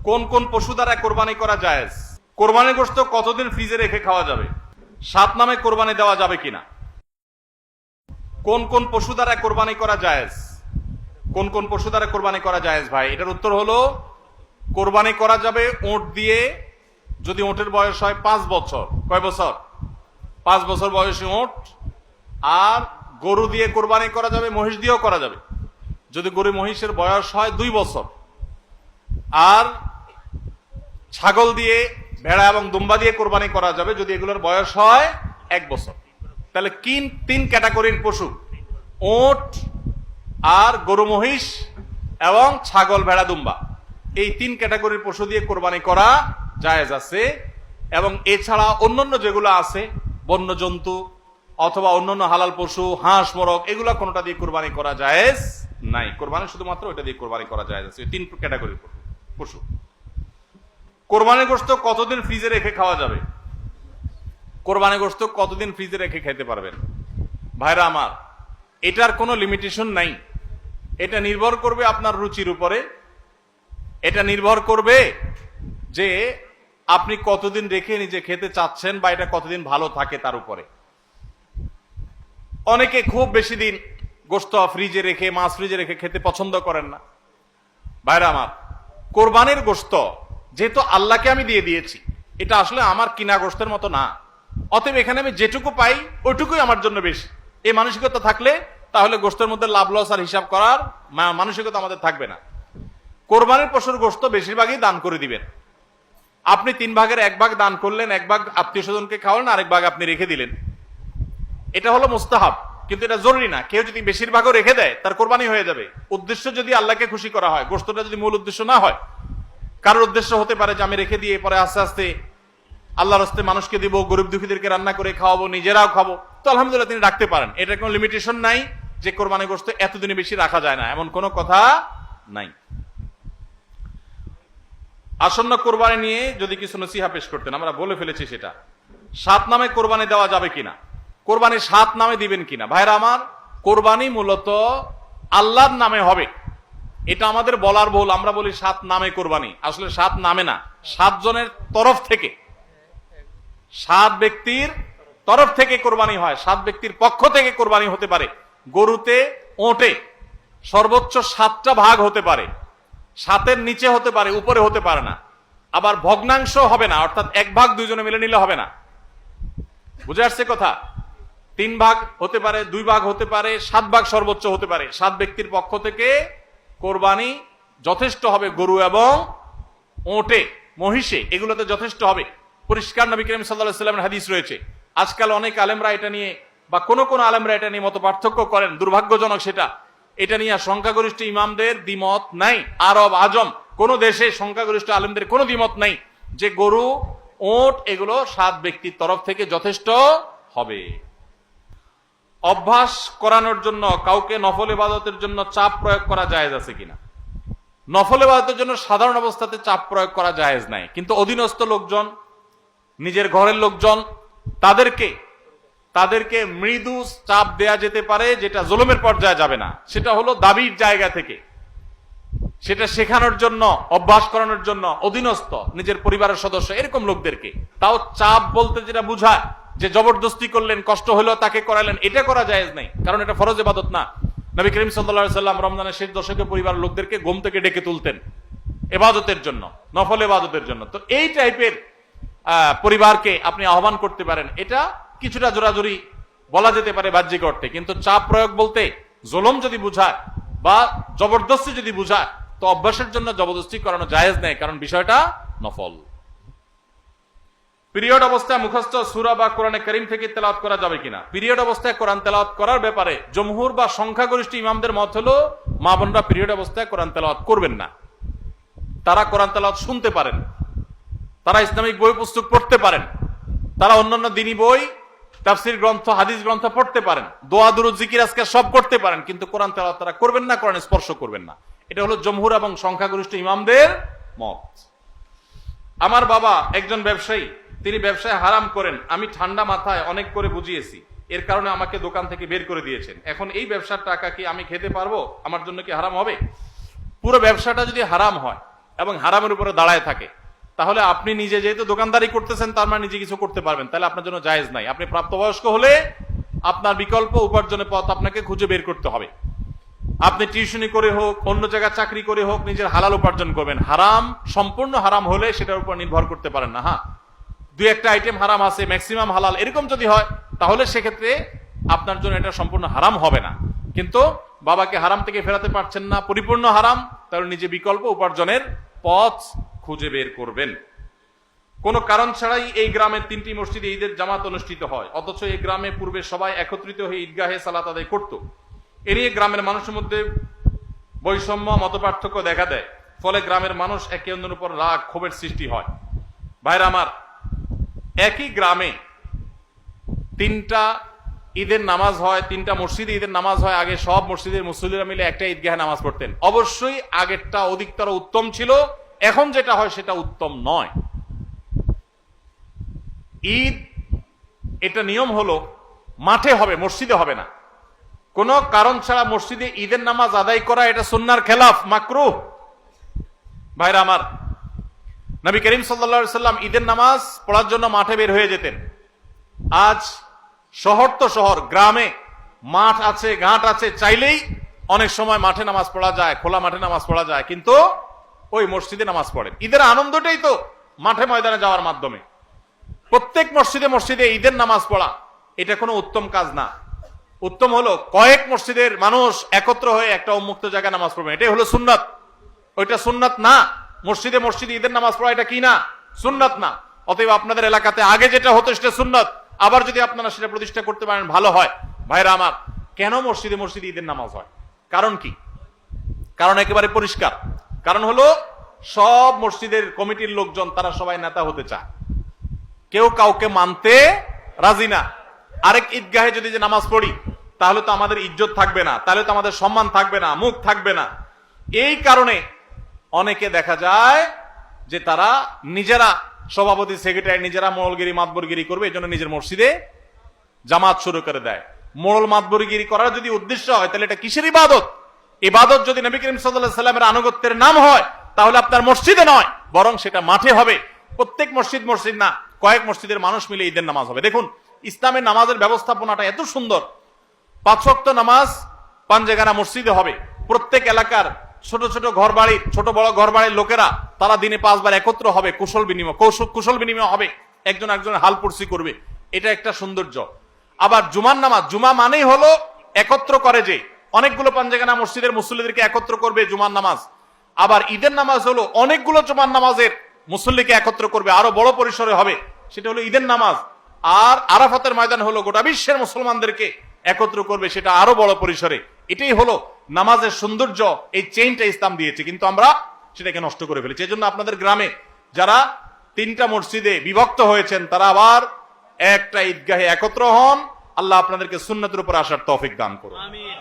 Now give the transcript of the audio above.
কোন কোন পশু দ্বারা কোরবানি করা জায়েজ? কোরবানির গোশত কতদিন ফ্রিজে রেখে খাওয়া যাবে? 7 নামে কোরবানি দেওয়া যাবে কিনা? কোন কোন পশু দ্বারা কোরবানি করা জায়েজ? কোন কোন পশু দ্বারা কোরবানি করা জায়েজ ভাই? এটার উত্তর হলো, কোরবানি করা যাবে ওঁট দিয়ে, যদি ওঁটের বয়স হয় 5 বছর। কয় বছর? 5 বছর বয়সী ওঁট। আর গরু দিয়ে কোরবানি করা যাবে, মহিষ দিয়েও করা যাবে, যদি গরু মহিষের বয়স হয় 2 বছর। আর ছাগল দিয়ে, ভেড়া এবং দুম্বা দিয়ে কোরবানি করা যাবে যদি এগুলোর বয়স হয় 1 বছর। তাহলে 3 ক্যাটাগরির পশু, ওট আর গরু মহিষ এবং ছাগল ভেড়া দুম্বা, এই 3 ক্যাটাগরির পশু দিয়ে কোরবানি করা জায়েজ আছে। এবং এছাড়া অন্যান্য যেগুলো আছে, বন্য জন্তু অথবা অন্যান্য হালাল পশু, হাঁস মোরগ, এগুলা কোনোটা দিয়ে কোরবানি করা জায়েজ নাই। কোরবানি শুধুমাত্র ওইটা দিয়ে কোরবানি করা জায়েজ আছে, 3 ক্যাটাগরির পশু। কোরবানির গোশত কতদিন ফ্রিজে রেখে খাওয়া যাবে? কোরবানির গোশত কতদিন ফ্রিজে রেখে খেতে পারবেন? ভাইরা আমার, এটার কোনো লিমিটেশন নাই। এটা নির্ভর করবে আপনার রুচির উপরে। এটা নির্ভর করবে যে আপনি কতদিন রেখে নিজে খেতে চাচ্ছেন, বা এটা কতদিন ভালো থাকে তার উপরে। অনেকে খুব বেশি দিন গোশত ফ্রিজে রেখে, মাছ ফ্রিজে রেখে খেতে পছন্দ করেন না। ভাইরা আমার, কোরবানির গোশত যেহেতু আল্লাহকে আমি দিয়ে দিয়েছি, এটা আসলে আমার কিনা গোশতের মতো না। অতএব এখানে আমি যেটুকু পাই ওইটুকুই আমার জন্য বেশি, এই মানসিকতা থাকলে তাহলে গোশতের মধ্যে লাভ লস আর হিসাব করার মানসিকতা আমাদের থাকবে না। কোরবানির পশুর গোশত বেশিরভাগই দান করে দিবেন। আপনি 3 ভাগের 1 ভাগ দান করলেন, 1 ভাগ আত্মীয় স্বজনকে খাওয়ালেন, আরেক ভাগ আপনি রেখে দিলেন। এটা হলো মুস্তাহাব, কিন্তু এটা জরুরি না। কেউ যদি বেশিরভাগও রেখে দেয় তার কোরবানি হয়ে যাবে। উদ্দেশ্য যদি আল্লাহকে খুশি করা হয়, গোশতটা যদি মূল উদ্দেশ্য না হয়। কারোর উদ্দেশ্য হতে পারে যে আমি রেখে দিয়ে পরে আস্তে আস্তে আল্লাহর রাস্তে মানুষকে দিব, গরিব দুঃখীদেরকে রান্না করে খাওয়াবো, নিজেরাও খাবো, তো আলহামদুলিল্লাহ তিনি রাখতে পারেন। এটার কোনো লিমিটেশন নাই যে কোরবানি গোশত এতদিনে বেশি রাখা যায় না, এমন কোনো কথা নাই। আসন্ন কোরবানি নিয়ে যদি কিছু নসিহা পেশ করতেন, আমরা বলে ফেলেছি সেটা। 7 নামে কোরবানি দেওয়া যাবে কিনা? কোরবানি 7 নামে দিবেন কিনা? ভাইরা আমার, কোরবানি মূলত আল্লাহর নামে হবে, এটা আমাদের বলার ভুল। আমরা বলি 7 নামে কোরবানি, আসলে 7 নামে না, 7 জনের তরফ থেকে, 7 ব্যক্তির তরফ থেকে কোরবানি হয়, 7 ব্যক্তির পক্ষ থেকে কোরবানি হতে পারে। গরুতে, ওটে সর্বোচ্চ 7টা ভাগ হতে পারে, 7-এর নিচে হতে পারে, উপরে হতে পারে না। আবার ভগ্নাংশ হবে না, অর্থাৎ 1 ভাগ 2 জনে মিলে নিলে হবে না। বুঝে আসছে কথা? 3 ভাগ হতে পারে, 2 ভাগ হতে পারে, 7 ভাগ সর্বোচ্চ হতে পারে। 7 ব্যক্তির পক্ষ থেকে কোরবানি যথেষ্ট হবে। গরু এবং ওটে, মহিষে, এগুলোতে যথেষ্ট হবে। পরিষ্কার নবী করিম সাল্লাল্লাহু আলাইহি ওয়াসাল্লামের হাদিস রয়েছে। আজকাল অনেক আলেমরা এটা নিয়ে, বা কোন কোন আলেমরা এটা নিয়ে মত পার্থক্য করেন, দুর্ভাগ্যজনক সেটা। এটা নিয়ে সংখ্যাগরিষ্ঠ ইমামদের দ্বিমত নাই। আরব আজম কোন দেশে সংখ্যাগরিষ্ঠ আলেমদের কোনো দ্বিমত নাই যে গরু, ওট এগুলো 7 ব্যক্তির তরফ থেকে যথেষ্ট হবে। অভ্যাস করানোর জন্য কাউকে নফল ইবাদতের জন্য চাপ প্রয়োগ করা জায়েজ আছে কিনা? নফল ইবাদতের জন্য সাধারণ অবস্থাতে চাপ প্রয়োগ করা জায়েজ নাই, কিন্তু অধীনস্থ লোকজন, নিজের ঘরের লোকজন, তাদেরকে মৃদু চাপ দেয়া যেতে পারে, যেটা জুলুমের পর্যায়ে যাবে না। সেটা হলো দাবির জায়গা থেকে, সেটা শেখানোর জন্য, অভ্যাস করানোর জন্য অধীনস্থ নিজের পরিবারের সদস্য এরকম লোকদেরকে। তাও চাপ বলতে যেটা বুঝায় যে জবরদস্তি করলেন, কষ্ট হলো তাকে করালেন, এটা করা জায়েজ নাই, কারণ এটা ফরজ ইবাদত না। নবী করিম সাল্লাল্লাহু আলাইহি ওয়াসাল্লাম রমজানের শেষ দশকে পরিবারের লোকদেরকে ঘুম থেকে ডেকে তুলতেন ইবাদতের জন্য, নফল ইবাদতের জন্য। তো এই টাইপের পরিবারকে আপনি আহ্বান করতে পারেন, এটা কিছুটা জোরাজুরি বলা যেতে পারে বাহ্যিক অর্থে। কিন্তু চাপ প্রয়োগ বলতে জুলুম যদি বুঝায় বা জবরদস্তি যদি বুঝায়, তো অভ্যাসের জন্য জবরদস্তি করানো জায়েজ নেই, কারণ বিষয়টা নফল। পিরিয়ড অবস্থায় মুখস্থ সূরা বা কোরআনে কারীম থেকে তেলাওয়াত করা যাবে কিনা? পিরিয়ড অবস্থায় কোরআন তেলাওয়াত করার ব্যাপারে জমহুর বা সংখ্যাগরিষ্ঠ ইমামদের মত হলো, মা বোনরা পিরিয়ড অবস্থায় কোরআন তেলাওয়াত করবেন না। তারা কোরআন তেলাওয়াত শুনতে পারেন, তারা ইসলামিক বই পুস্তক পড়তে পারেন, তারা অন্যান্য দ্বীনি বই, তাফসীর গ্রন্থ, হাদিস গ্রন্থ পড়তে পারেন, দোয়া দুরূদ জিকির আজকার সব করতে পারেন, কিন্তু কোরআন তেলাওয়াত তারা করবেন না, কোরআন স্পর্শ করবেন না। এটা হলো জমহুর এবং সংখ্যাগরিষ্ঠ ইমামদের মত। আমার বাবা একজন ব্যবসায়ী, তিনি ব্যবসায় হারাম করেন। আমি ঠান্ডা মাথায় অনেক করে বুঝিয়েছি, এর কারণে আমাকে দোকান থেকে বের করে দিয়েছেন। এখন এই ব্যবসার টাকা কি আমি খেতে পারবো? আমার জন্য কি হারাম হবে? পুরো ব্যবসাটা যদি হারাম হয়, এবং হারামের উপরে দাঁড়ায় থাকে, তাহলে আপনি নিজে যেহেতু দোকানদারি করতেছেন তার মানে নিজে কিছু করতে পারবেন, তাহলে আপনার জন্য জায়েজ নাই। আপনি প্রাপ্তবয়স্ক হলে আপনার বিকল্প উপার্জনের পথ আপনাকে খুঁজে বের করতে হবে। আপনি টিউশনি করে হোক, অন্য জায়গায় চাকরি করে হোক, নিজের হালাল উপার্জন করবেন। হারাম সম্পূর্ণ হারাম হলে সেটার উপর নির্ভর করতে পারেন না। হ্যাঁ, দুই একটা আইটেম হারাম আছে, ম্যাক্সিমাম হালাল, এরকম যদি হয় তাহলে সেক্ষেত্রে আপনার জন্য এটা সম্পূর্ণ হারাম হবে না। কিন্তু বাবাকে হারাম থেকে ফেরাতে পারছেন না, পরিপূর্ণ হারাম, তাহলে নিজে বিকল্প উপার্জনের পথ খুঁজে বের করবেন। কোনো কারণ ছাড়াই এই গ্রামের 3টি মসজিদে ঈদের জামাত অনুষ্ঠিত হয়, অথচ এই গ্রামে পূর্বে সবাই একত্রিত হয়ে ঈদগাহে সালাত আদায় করত। এ নিয়ে গ্রামের মানুষের মধ্যে বৈষম্য, মতপার্থক্য দেখা দেয়। ফলে গ্রামের মানুষ একে অন্যের উপর রাগ, ক্ষোভের সৃষ্টি হয়। ভাইরা আমার, একই গ্রামে 3টা ঈদের নামাজ হয়, 3টা মসজিদে ঈদের নামাজ হয়। আগে সব মসজিদের মুসল্লিরা মিলে একটা ঈদগাহে নামাজ পড়তেন। অবশ্যই আগেরটা অধিকতর উত্তম ছিল, এখন যেটা হয় সেটা উত্তম নয়। ঈদ এটা নিয়ম হলো মাঠে হবে, মসজিদে হবে না। কোন কারণ ছাড়া মসজিদে ঈদের নামাজ আদায় করা এটা সুন্নাহর খেলাফ, মাকরুহ। ভাইরা আমার, নবী করিম সাল্লাল্লাহু আলাইহি সাল্লাম ঈদের নামাজ পড়ার জন্য মাঠে বের হয়ে যেতেন। আজ শহর তো শহর, গ্রামে মাঠ আছে, ঘাট আছে, চাইলেই অনেক সময় মাঠে নামাজ পড়া যায়, খোলা মাঠে নামাজ পড়া যায়, কিন্তু ওই মসজিদে নামাজ পড়েন। ঈদের আনন্দটাই তো মাঠে ময়দানে যাওয়ার মাধ্যমে। প্রত্যেক মসজিদে মসজিদে ঈদের নামাজ পড়া এটা কোনো উত্তম কাজ না। উত্তম হলো কয়েক মসজিদের মানুষ একত্র হয়ে একটা উন্মুক্ত জায়গায় নামাজ পড়বেন, এটাই হলো সুন্নাত। ওইটা সুন্নাত না। মসজিদে মসজিদে ঈদের নামাজ পড়া এটা কি না? সুন্নাত না। অতএব আপনাদের এলাকাতে আগে যেটা হতো সেটা সুন্নাত, আবার যদি আপনারা সেটা প্রতিষ্ঠা করতে পারেন ভালো হয়। ভাইরা আমার, কেন মসজিদে মসজিদে ঈদের নামাজ হয়? কারণ কি? কারণ একেবারে পরিষ্কার। কারণ হলো সব মসজিদের কমিটির লোকজন তারা সবাই নেতা হতে চায়, কেউ কাউকে মানতে রাজি না। আরেক ঈদগাহে যদি যে নামাজ পড়ি তাহলে তো আমাদের ইজ্জত থাকবে না, তাহলে তো আমাদের সম্মান থাকবে না, মুখ থাকবে না। এই কারণে অনেকে দেখা যায় যে তারা নিজেরা সভাপতি, সেক্রেটারি, নিজেরা মোড়লগিরি, মাতবরগিরি করবে, এই জন্য নিজের মসজিদে জামাত শুরু করে দেয়। মোড়ল মাতবরগিরি করার যদি উদ্দেশ্য হয় তাহলে এটা কিসের ইবাদত? ইবাদত যদি নবী করিম সাল্লাল্লাহু আলাইহি সাল্লামের আনুগত্যের নাম হয় তাহলে আপনার মসজিদে নয়, বরং সেটা মাঠে হবে। প্রত্যেক মসজিদ না, কয়েক মসজিদের মানুষ মিলে ঈদের নামাজ হবে। দেখুন, ইসলামের নামাজের ব্যবস্থাপনাটা এত সুন্দর। 5 ওয়াক্ত নামাজ পাঞ্জেগানা মসজিদে হবে। প্রত্যেক এলাকার ছোট ছোট ঘর বাড়ির, ছোট বড় ঘর বাড়ির লোকেরা তারা দিনে 5 বার একত্র হবে, কুশল বিনিময় হবে, একজন একজনের হালপুরসি করবে। এটা একটা সৌন্দর্য। আবার জুমার নামাজ, জুমা মানেই হলো একত্র করে, যে অনেকগুলো পাঞ্জেগানা মসজিদের মুসল্লিদেরকে একত্র করবে জুমার নামাজ। আবার ঈদের নামাজ হলো অনেকগুলো জুমার নামাজের মুসল্লিকে একত্র করবে, আরো বড় পরিসরে হবে, সেটা হলো ঈদের নামাজ। আর আরাফাতের ময়দান হলো গোটা বিশ্বের মুসলমানদেরকে একত্র করবে, সেটা আরো বড় পরিসরে। এটাই হলো নামাজের সৌন্দর্য। এই চেইনটা ইসলাম দিয়েছে, কিন্তু আমরা সেটাকে নষ্ট করে ফেলেছি। এই জন্য আপনাদের গ্রামে যারা 3টা মসজিদে বিভক্ত হয়েছেন তারা আবার একটা ঈদগাহে একত্র হন। আল্লাহ আপনাদেরকে সুন্নাতের উপর আসার তৌফিক দান করুন। আমিন।